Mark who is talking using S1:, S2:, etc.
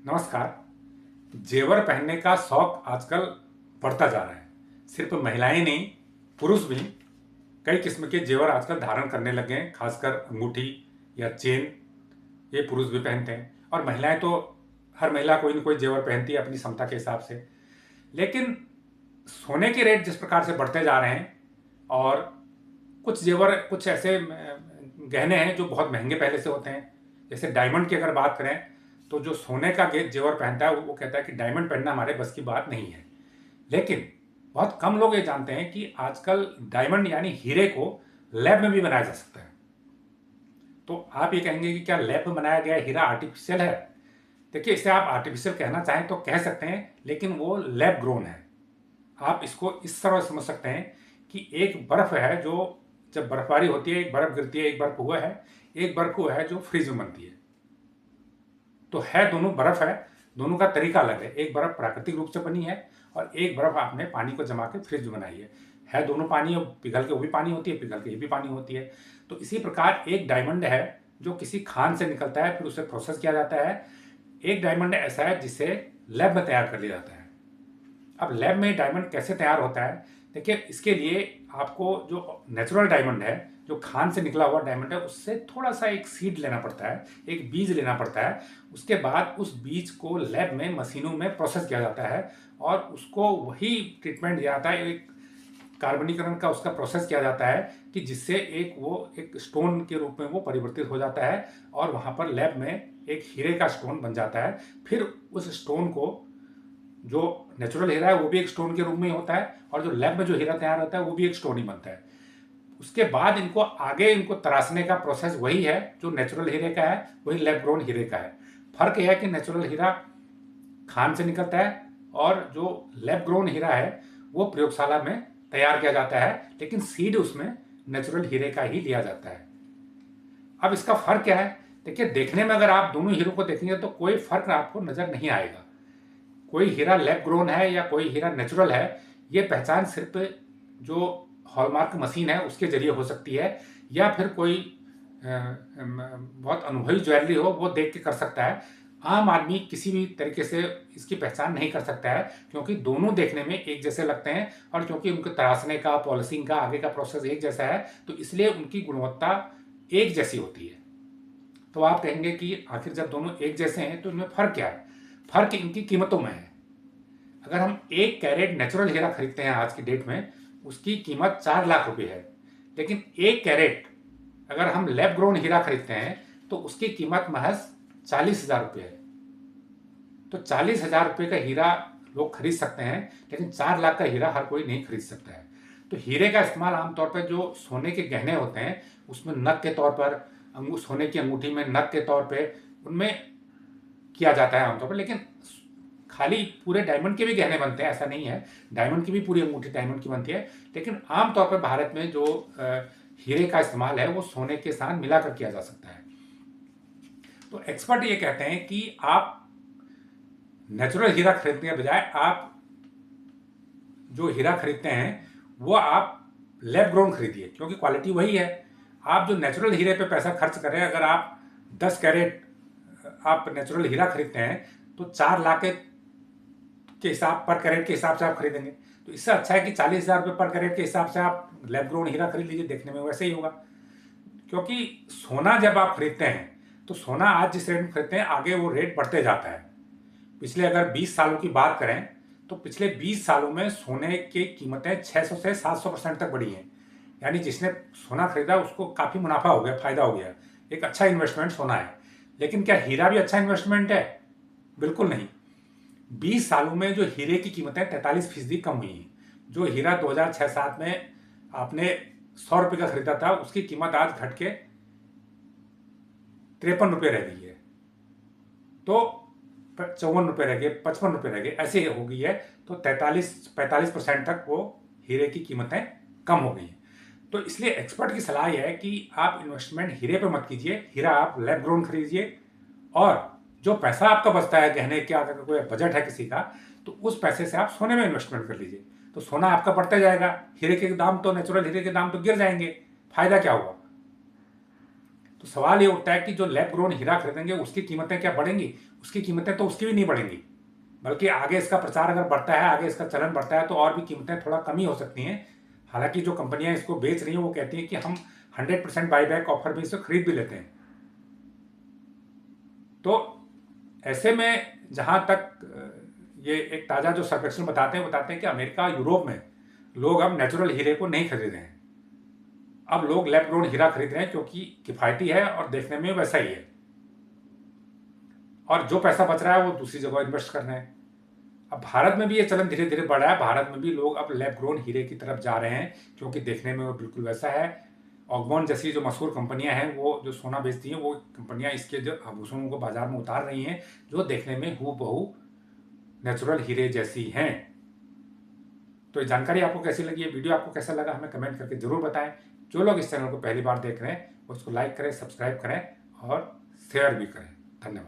S1: नमस्कार। जेवर पहनने का शौक आजकल बढ़ता जा रहा है। सिर्फ महिलाएं नहीं, पुरुष भी कई किस्म के जेवर आजकल धारण करने लगे हैं। खासकर अंगूठी या चेन ये पुरुष भी पहनते हैं, और महिलाएं तो हर महिला कोई ना कोई जेवर पहनती है अपनी क्षमता के हिसाब से। लेकिन सोने के रेट जिस प्रकार से बढ़ते जा रहे हैं, और कुछ जेवर, कुछ ऐसे गहने हैं जो बहुत महंगे पहले से होते हैं। जैसे डायमंड की अगर बात करें, तो जो सोने का जेवर पहनता है वो कहता है कि डायमंड पहनना हमारे बस की बात नहीं है। लेकिन बहुत कम लोग ये जानते हैं कि आजकल डायमंड यानी हीरे को लैब में भी बनाया जा सकता है। तो आप ये कहेंगे कि क्या लैब में बनाया गया हीरा आर्टिफिशियल है? देखिए, इसे आप आर्टिफिशियल कहना चाहें तो कह सकते हैं, लेकिन वो लैब ग्रोन है। आप इसको इस तरह समझ सकते हैं कि एक बर्फ है, जो जब बर्फबारी होती है, एक बर्फ गिरती है, एक बर्फ हुआ है, एक बर्फ हुआ है जो फ्रीज में बनती है। तो है दोनों बर्फ है, दोनों का तरीका अलग है। एक बर्फ प्राकृतिक रूप से बनी है, और एक बर्फ आपने पानी को जमा के फ्रिज में बनाई है दोनों पानी। पिघल के वो भी पानी होती है, पिघल के ये भी पानी होती है। तो इसी प्रकार एक डायमंड है जो किसी खान से निकलता है, फिर उसे प्रोसेस किया जाता है। एक डायमंड ऐसा है जिसे लैब में तैयार कर लिया जाता है। अब लैब में डायमंड कैसे तैयार होता है? देखिए, इसके लिए आपको जो नेचुरल डायमंड है, जो खान से निकला हुआ डायमंड है, उससे थोड़ा सा एक सीड लेना पड़ता है, एक बीज लेना पड़ता है। उसके बाद उस बीज को लैब में मशीनों में प्रोसेस किया जाता है, और उसको वही ट्रीटमेंट दिया जाता है, एक कार्बनीकरण का उसका प्रोसेस किया जाता है, कि जिससे एक स्टोन के रूप में वो परिवर्तित हो जाता है, और वहाँ पर लैब में एक हीरे का स्टोन बन जाता है। फिर उस स्टोन को, जो नेचुरल हीरा है वो भी एक स्टोन के रूप में ही होता है, और जो लैब में जो हीरा तैयार होता है वो भी एक स्टोन ही बनता है। उसके बाद इनको तराशने का प्रोसेस वही है जो नेचुरल हीरे का है, वही लैब ग्रोन हीरे का है। फर्क यह है कि नेचुरल हीरा खान से निकलता है, और जो लैब ग्रोन हीरा है वो प्रयोगशाला में तैयार किया जाता है, लेकिन सीड उसमें नेचुरल हीरे का ही लिया जाता है। अब इसका फर्क क्या है? देखिए, देखने में अगर आप दोनों हीरो को देखेंगे तो कोई फर्क आपको नजर नहीं आएगा। कोई हीरा लैब ग्रोन है या कोई हीरा नेचुरल है, ये पहचान सिर्फ जो हॉलमार्क मशीन है उसके जरिए हो सकती है, या फिर कोई बहुत अनुभवी ज्वेलरी हो वो देख के कर सकता है। आम आदमी किसी भी तरीके से इसकी पहचान नहीं कर सकता है, क्योंकि दोनों देखने में एक जैसे लगते हैं, और क्योंकि उनके तराशने का, पॉलिशिंग का, आगे का प्रोसेस एक जैसा है, तो इसलिए उनकी गुणवत्ता एक जैसी होती है। तो आप कहेंगे कि आखिर जब दोनों एक जैसे हैं तो इनमें फर्क क्या है? फर्क इनकी कीमतों में है। अगर हम 1 कैरेट नेचुरल हीरा खरीदते हैं आज की डेट में, उसकी कीमत 4 लाख रुपए है। लेकिन 1 कैरेट अगर हम लैब ग्रोन हीरा खरीदते हैं तो उसकी कीमत महज 40,000 रुपये है। तो 40,000 रुपये का हीरा लोग खरीद सकते हैं, लेकिन 4 लाख का हीरा हर कोई नहीं खरीद सकता है। तो हीरे का इस्तेमाल आमतौर पर जो सोने के गहने होते हैं उसमें नग के तौर पर, सोने की अंगूठी में नग के तौर पे उनमें किया जाता है आमतौर पर। लेकिन खाली पूरे डायमंड के भी गहने बनते हैं, ऐसा नहीं है। डायमंड की भी पूरी अंगूठी डायमंड की बनती है, लेकिन आमतौर पर भारत में जो हीरे का इस्तेमाल है वो सोने के साथ मिलाकर किया जा सकता है। तो एक्सपर्ट ये कहते हैं कि आप नेचुरल हीरा खरीदने के बजाय आप जो हीरा खरीदते हैं वो आप लैब ग्रोन खरीदिए, क्योंकि क्वालिटी वही है। आप जो नेचुरल हीरे पे पैसा खर्च कर रहे हैं, अगर आप 10 कैरेट आप नेचुरल हीरा खरीदते हैं तो 4 लाख के हिसाब, पर कैरेट के हिसाब से आप खरीदेंगे। तो इससे अच्छा है कि 40,000 रुपये पर कैरेट के हिसाब से आप लैब ग्रोन हीरा खरीद लीजिए, देखने में वैसे ही होगा। क्योंकि सोना जब आप खरीदते हैं तो सोना आज जिस रेट में खरीदते हैं, आगे वो रेट बढ़ते जाता है। पिछले अगर 20 सालों की बात करें तो पिछले 20 सालों में सोने की कीमतें 600 से 700% तक बढ़ी हैं। यानी जिसने सोना खरीदा उसको काफ़ी मुनाफा हो गया, फायदा हो गया। एक अच्छा इन्वेस्टमेंट सोना है। लेकिन क्या हीरा भी अच्छा इन्वेस्टमेंट है? बिल्कुल नहीं। 20 सालों में जो हीरे की कीमतें 43% कम हुई हैं। जो हीरा 2006-07 में आपने 100 रुपये का खरीदा था, उसकी कीमत आज घट के 53 रुपये रह गई है। तो 54 रुपये रह गए, 55 रुपये रह गए, ऐसे हो गई है। तो 45% तक वो हीरे की कीमतें कम हो गई हैं। तो इसलिए एक्सपर्ट की सलाह यह है कि आप इन्वेस्टमेंट हीरे पे मत कीजिए, हीरा आप लैब ग्रोन खरीदिए। और जो पैसा आपका बचता है गहने के, अगर कोई बजट है किसी का, तो उस पैसे से आप सोने में इन्वेस्टमेंट कर लीजिए। तो सोना आपका बढ़ता जाएगा, हीरे के दाम तो, नेचुरल हीरे के दाम तो गिर जाएंगे। फायदा क्या हुआ? तो सवाल ये उठता है कि जो लैब ग्रोन हीरा खरीदेंगे उसकी कीमतें क्या बढ़ेंगी? उसकी कीमतें तो उसकी भी नहीं बढ़ेंगी, बल्कि आगे इसका प्रचार अगर बढ़ता है, आगे इसका चलन बढ़ता है तो और भी कीमतें थोड़ा कम ही हो सकती हैं। हालांकि जो कंपनियां इसको बेच रही हैं वो कहती हैं कि हम 100% बाईबैक ऑफर में इसे खरीद भी लेते हैं। तो ऐसे में जहां तक ये एक ताज़ा जो सर्वेक्षण बताते हैं कि अमेरिका, यूरोप में लोग अब नेचुरल हीरे को नहीं खरीद रहे हैं। अब लोग लैब ग्रोन हीरा खरीद रहे हैं क्योंकि किफ़ायती है और देखने में वैसा ही है, और जो पैसा बच रहा है वो दूसरी जगह इन्वेस्ट कर रहे हैं। अब भारत में भी ये चलन धीरे धीरे बढ़ रहा है। भारत में भी लोग अब लैब ग्रोन हीरे की तरफ जा रहे हैं क्योंकि देखने में वो बिल्कुल वैसा है। ऑगमोन जैसी जो मशहूर कंपनियां हैं, वो जो सोना बेचती हैं, वो कंपनियां इसके जो आभूषणों को बाजार में उतार रही हैं जो देखने में हूबहू नेचुरल हीरे जैसी हैं। तो ये जानकारी आपको कैसी लगी, ये वीडियो आपको कैसा लगा, हमें कमेंट करके जरूर बताएं। जो लोग इस चैनल को पहली बार देख रहे हैं उसको लाइक करें, सब्सक्राइब करें और शेयर भी करें। धन्यवाद।